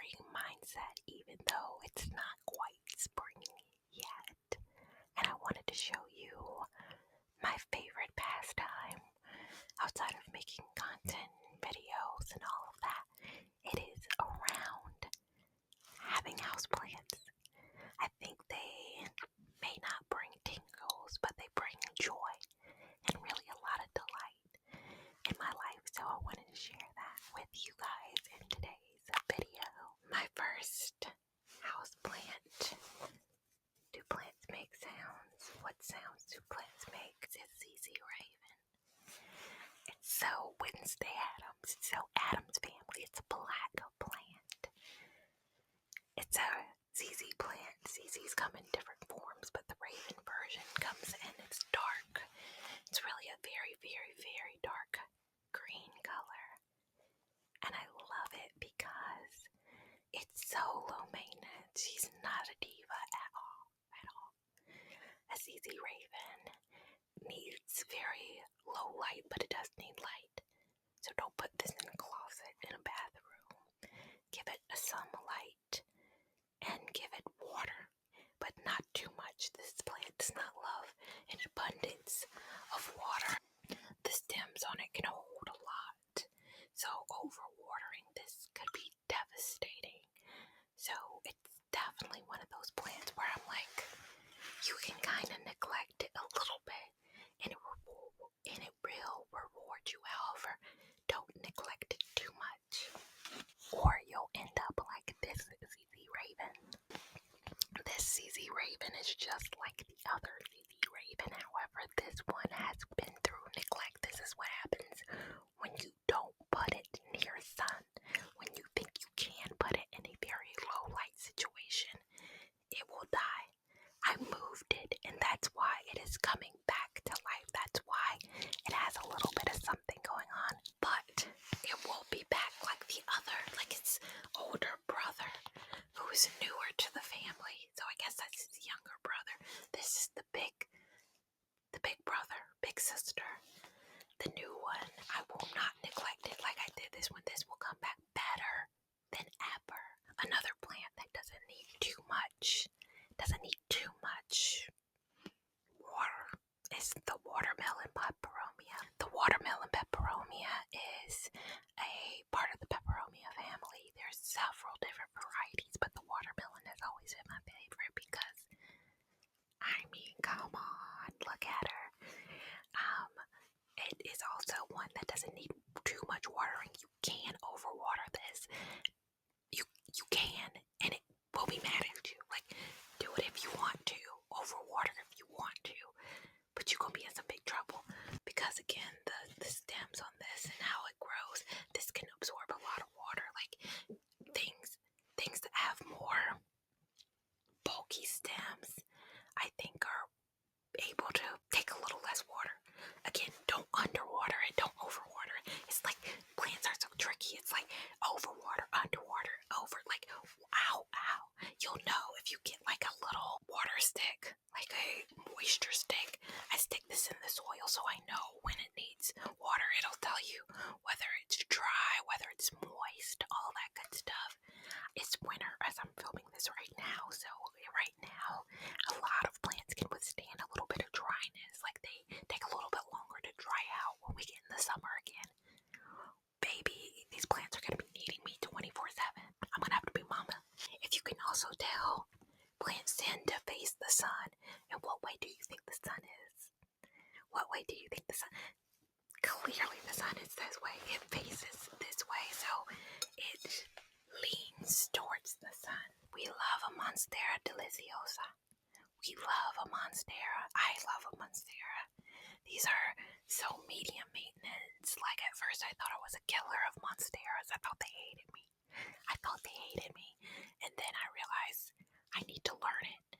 spring mindset, even though it's not quite spring yet. And I wanted to show you my favorite pastime outside of making content, videos, and all of that. It is around having houseplants. I think they may not bring tingles, but they bring joy and really a lot of delight in my life. So I wanted to share that with you guys in today's video. My first houseplant. Do plants make sounds? What sounds do plants make? It's ZZ Raven. It's so Wednesday Addams. It's so Addams family. It's a black plant. It's a ZZ plant. ZZs come in different forms, but the Raven version comes in. It's dark. It's really a very, very, very dark green color. And I love it because it's so low maintenance. She's not a diva at all. A ZZ Raven needs very low light, but it does need light. So don't put this in a closet in a bathroom. Give it some light and give it water, but not too much. This plant does not love an abundance of water. The stems on it can hold a lot. So overwatering this could be devastating. So it's definitely one of those plants where I'm like, you can kind of neglect it a little bit and it will reward you. However, don't neglect it too much or you'll end up like this ZZ Raven. This ZZ Raven is just like the other ZZ Raven. However, this one has been through neglect. This is what happens when you don't put it near sun. When you think you can put it in a very low light situation, it will die. I moved it, and that's why it is coming back to life. That's why it has a little bit of something going on, but it will be back like the other, like its older brother, who is newer to the family. So I guess that's his younger brother. This is the big brother, big sister. The new one, I will not neglect it like I did this one. This will come back better than ever. Another plant that doesn't need too much water is the watermelon peperomia. The watermelon peperomia is a part of the peperomia family. There's several different varieties, but the watermelon has always been my favorite because, I mean, come on, look at her. It is also one that doesn't need too much watering. You can overwater this. You can, and it will be mad at you. Like, do it if you want to, overwater if you want to, but you're gonna be in some big trouble because again, the stems on this and how it grows, this can absorb a lot of water. Like things that have more bulky stems, I think are able to take a little less water. Again, don't underwater it, don't overwater it. It's like plants are so tricky. It's like overwater, underwater, like ow. You'll know if you get like a little water stick, like a moisture stick. I stick this in the soil so I know when it needs water. It'll tell you whether it's dry, whether it's moist, all that good stuff. It's winter as I'm filming this right now, so right now a lot of plants can withstand a little bit of dryness. Like they take a little bit longer to dry out when we get in the summer again. Baby, these plants are going to be needing me 24/7. I'm going to have to be mama. If you can also tell, plants tend to face the sun. And what way do you think the sun is? What way do you think the sun? Clearly the sun is this way. It faces this way, so it leans towards the sun. We love a Monstera deliciosa. We love a Monstera. I love a Monstera. These are so medium maintenance. Like at first I thought I was a killer of Monsteras. I thought they hated me. And then I realized I need to learn it.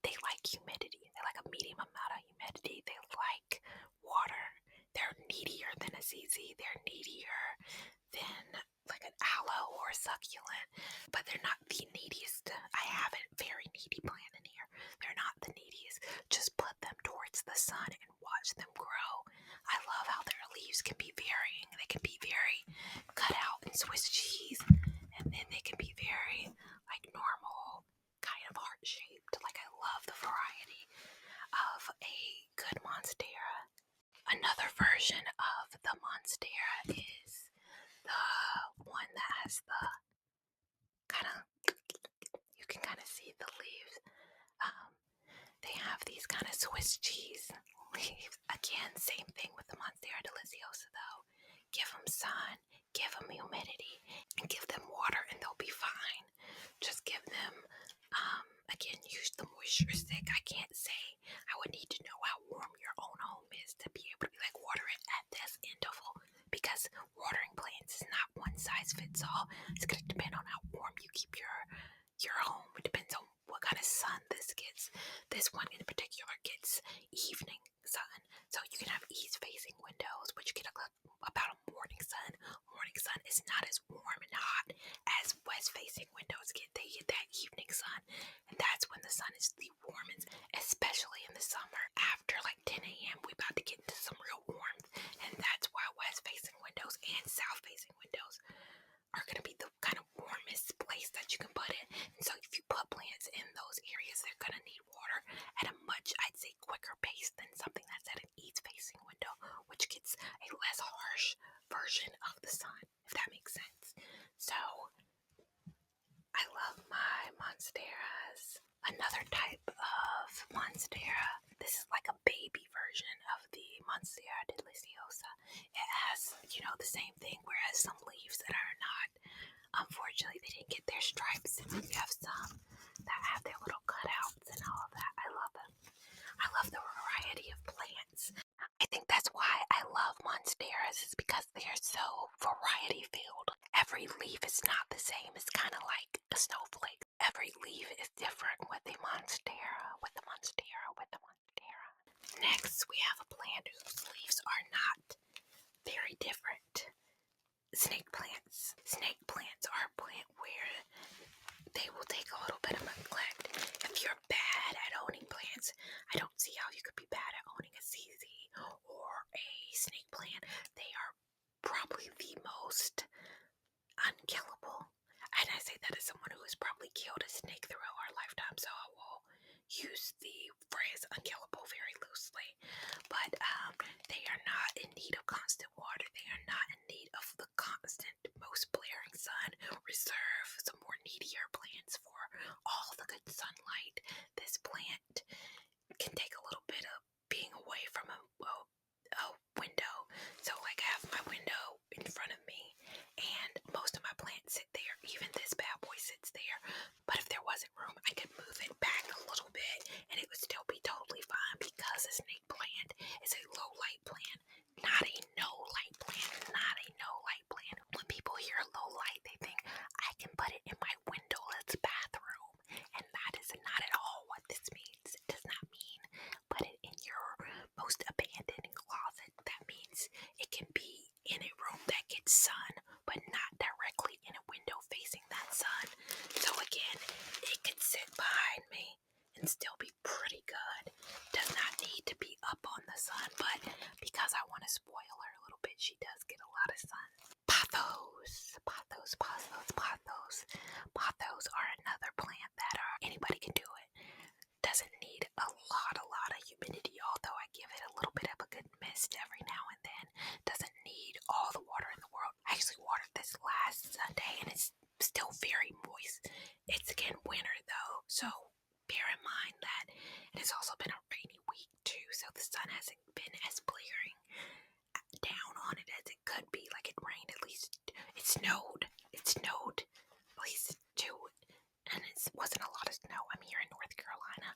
They like humidity. They like a medium amount of humidity. They like water. They're needier than a ZZ. They're needier than like an aloe or a succulent. But they're not the neediest. I have a very needy plant in here. They're not the neediest. Just put them towards the sun and watch them grow. I love how their leaves can be varying. They can be very cut out in Swiss cheese. And then they can be very Another version of the Monstera is the one that has the kind of, you can kind of see the leaves. They have these kind of Swiss cheese leaves. Again, same thing with the Monstera deliciosa though. Give them sun, give them humidity, and give them water and they'll be fine. Just give them, again, use the moisture stick. I can't say, I would need to know how warm your own home is to be able to be like, water it at this interval, because watering plants is not one size fits all. It's going to depend on how warm you keep your home. It depends on what kind of sun this gets. This one in particular gets evening sun, so you can have east facing windows, but you get about a morning sun. Morning sun is not as warm and hot as west facing windows get. They get that evening sun, and that's when the sun is the warmest, especially in the summer. After like 10 a.m. we about to get into some real warmth, and that's why west facing windows and south facing windows are going to be the kind of warmest place that you can put it. And so if you put plants in those areas, they're going to need water at a much, I'd say, quicker pace than something that's at an east facing window, which gets a less harsh version of the sun, if that makes sense. So I love my Monsteras. Another type of Monstera, this is like a baby version of the Monstera deliciosa. It has, the same thing, whereas some leaves that are not, unfortunately, they didn't get their stripes, and we have some that have their little cutouts and all of that. I love them. I love the variety of plants. I think that's why I love Monsteras, is because they're so variety filled. Every leaf is not the same. It's kind of like a snowflake. Every leaf is different with the Monstera, with the Monstera, with the Monstera. Next, we have a plant whose leaves are not very different. Snake plants. Snake plants are a plant where they will take a little bit of neglect. If you're bad at owning plants, I don't see how you could be bad at owning a CZ or a snake plant. They are probably the most unkillable. And I say that as someone who has probably killed a snake throughout our lifetime, so I will use the phrase unkillable very loosely. But they are not in need of constant water. They are not in need of the constant, most blaring sun. Reserve some more needier plants for all the good sunlight. This plant can take a little bit of being away from a window. So like I have my window in front of me, and most of my plants sit there. Even this bad boy sits there. But if there wasn't room, I could move it back a little bit and it would still be totally fine, because a snake plant is a low light plant, not a no light plant, not a no light plant. When people hear low light, they think I can put it in my windowless bathroom, and that is not at all what this means. It does not mean put it in your most abandoned closet. That means it can be in a room that gets sun, but not directly in a window facing that sun. So again, it can sit behind me and still be pretty good. Does not need to be up on the sun, but because I want to spoil her a little bit, she does get a lot of sun. Pothos. Pothos are another plant that anybody can do it. Doesn't need a lot of humidity, although I give it a little bit of a good mist every now and then. Doesn't need all the water in the world. I actually watered this last Sunday and it's still very moist. It's again winter though, so bear in mind that it has also been a rainy week too, so the sun hasn't been as blaring down on it as it could be. Like it rained, at least it snowed at least two, and it wasn't a lot of snow. I'm here in North Carolina.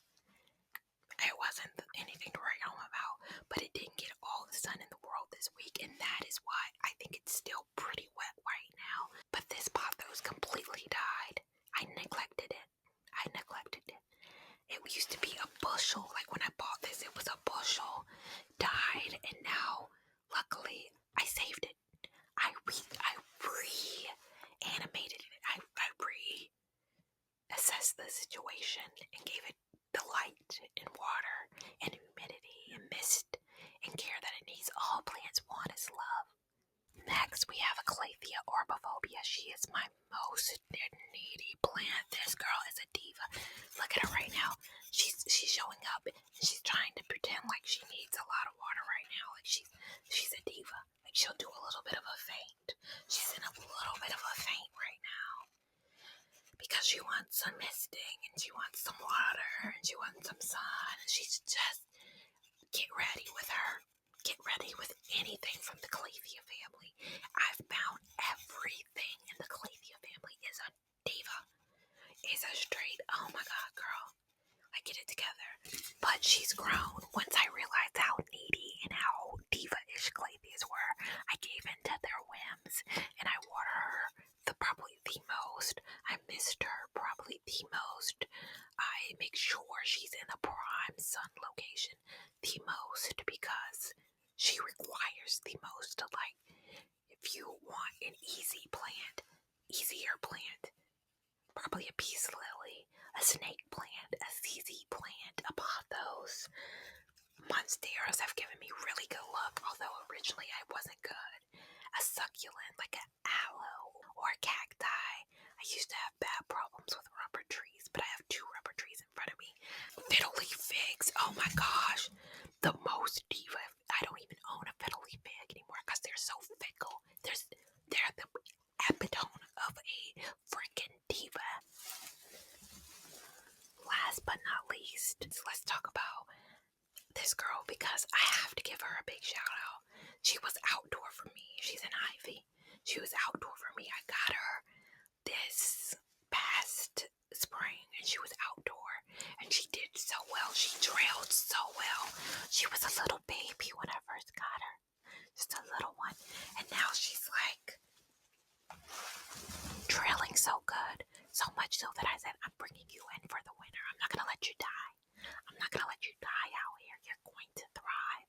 It wasn't anything to write home about, but it didn't get all the sun in the world this week, and that is why I think it's still pretty wet right now. But this pothos completely died. I neglected it. It used to be a bushel. Like when I bought this, it was a bushel. Died, and now, luckily, I saved it. I reanimated it. I reassessed the situation and gave it the light and water and humidity and mist and care that it needs. All plants want is love. Next, we have Eclathia orbiphobia. She is my most needy plant. This girl is a diva. Look at her right now. She's showing up and she's trying to pretend like she needs a lot of water right now. Like she's because she wants some misting, and she wants some water, and she wants some sun, and she's just, get ready with her. Get ready with anything from the Clavia family. I've found everything in the Clavia family is a diva. Is a straight, oh my god, girl. I get it together. But she's grown. Once I realized how needy and how diva-ish Clavias were, I gave in to their whims, and I water her probably the most. I missed her probably the most. I make sure she's in a prime sun location the most because she requires the most. Like, if you want an easier plant, probably a peace lily, a snake plant, a ZZ plant, a pothos. Monsteras have given me really good luck, although originally I wasn't good. A succulent, like an aloe or a cacti. I used to have bad problems with rubber trees, but I have 2 rubber trees in front of me. Fiddle leaf figs, oh my gosh. The most diva. I don't even own a fiddle leaf fig anymore because they're so fickle. They're the epitome of a freaking diva. Last but not least, let's talk about this girl because I have to give her a big shout out. She was outdoor for me. She's an ivy. She was outdoor for me. I got her this past spring and she was outdoor and she did so well. She trailed so well. She was a little baby when I first got her. Just a little one. And now she's like trailing so good. So much so that I said, I'm bringing you in for the winter. I'm not going to let you die. I'm not going to let you die out here. You're going to thrive.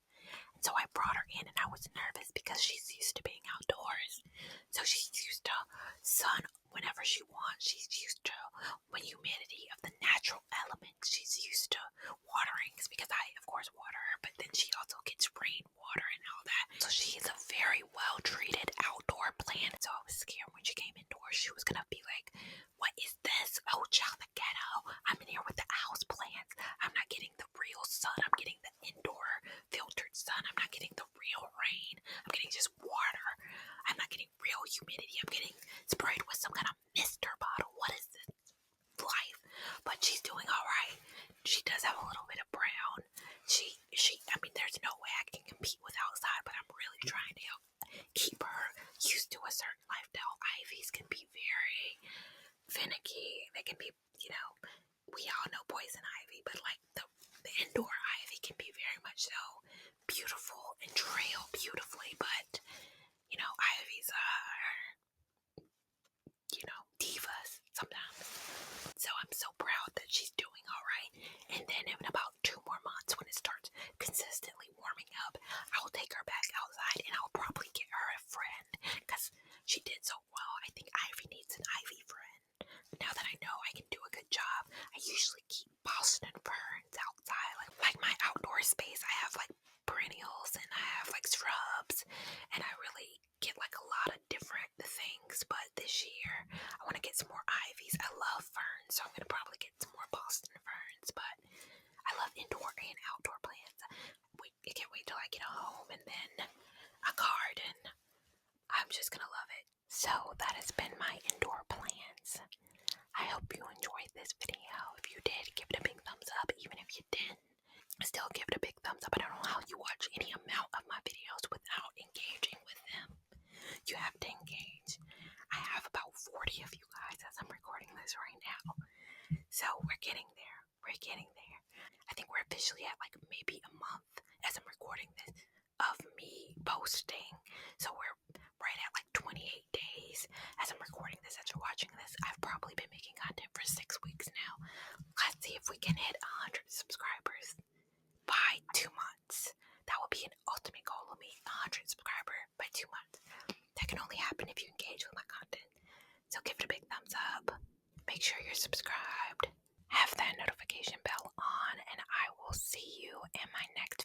And so I brought her in and I was nervous because she's used to being outdoors. So she's used to sun whenever she wants. She's used to humidity of the natural elements. She's used to waterings because I, of course, water her. But then she also gets rainwater and all that. So she's a very well-treated outdoor plant. So I was scared when she came indoors. She was going to be like, what is this? Oh, child, the ghetto. I'm in here with the house plants. I'm not getting the real sun. I'm getting the indoor filtered sun. I'm not getting the real rain. I'm getting just water. I'm not getting real humidity. I'm getting sprayed with some kind of mister bottle. What is this life? But she's doing all right. She does have a little bit of brown. I mean, there's no way I can compete with outside, but I'm really trying to keep her used to a certain lifestyle. Ivies can be very finicky. They can be, we all know poison ivy, but like the indoor ivy can be very much so beautiful and trail beautifully, but ivies are, divas sometimes. So I'm so proud that she's doing all right. And then in about 2 more months, when it starts consistently warming up, I will take her back outside and I'll probably get her a friend because she did so well. I think Ivy needs an Ivy friend. Now that I know I can do a good job, I usually keep Boston ferns outside. Like my outdoor space, I have like perennials and I have like shrubs, and I really get like a lot of different things. But this year, I want to get some more ivies. I love ferns, so I'm gonna probably get some more Boston ferns. But I love indoor and outdoor plants. I can't wait till I get home and then a garden. I'm just gonna love it. So that has been my indoor plants. I hope you enjoyed this video. If you did, give it a big thumbs up. Even if you didn't, still give it a big thumbs up. I don't know how you watch any amount of my videos without engaging with them. You have to engage. I have about 40 of you guys as I'm recording this right now. So we're getting there. We're getting there. I think we're officially at like maybe a month as I'm recording this of me posting. So we're right at like 28 days as I'm recording this, as you're watching this. I've probably been making content for 6 weeks now. Let's see if we can hit 100 subscribers by 2 months. That would be an ultimate goal of me, 100 subscriber by 2 months. That can only happen if you engage with my content. So give it a big thumbs up. Make sure you're subscribed. Have that notification bell on, and I will see you in my next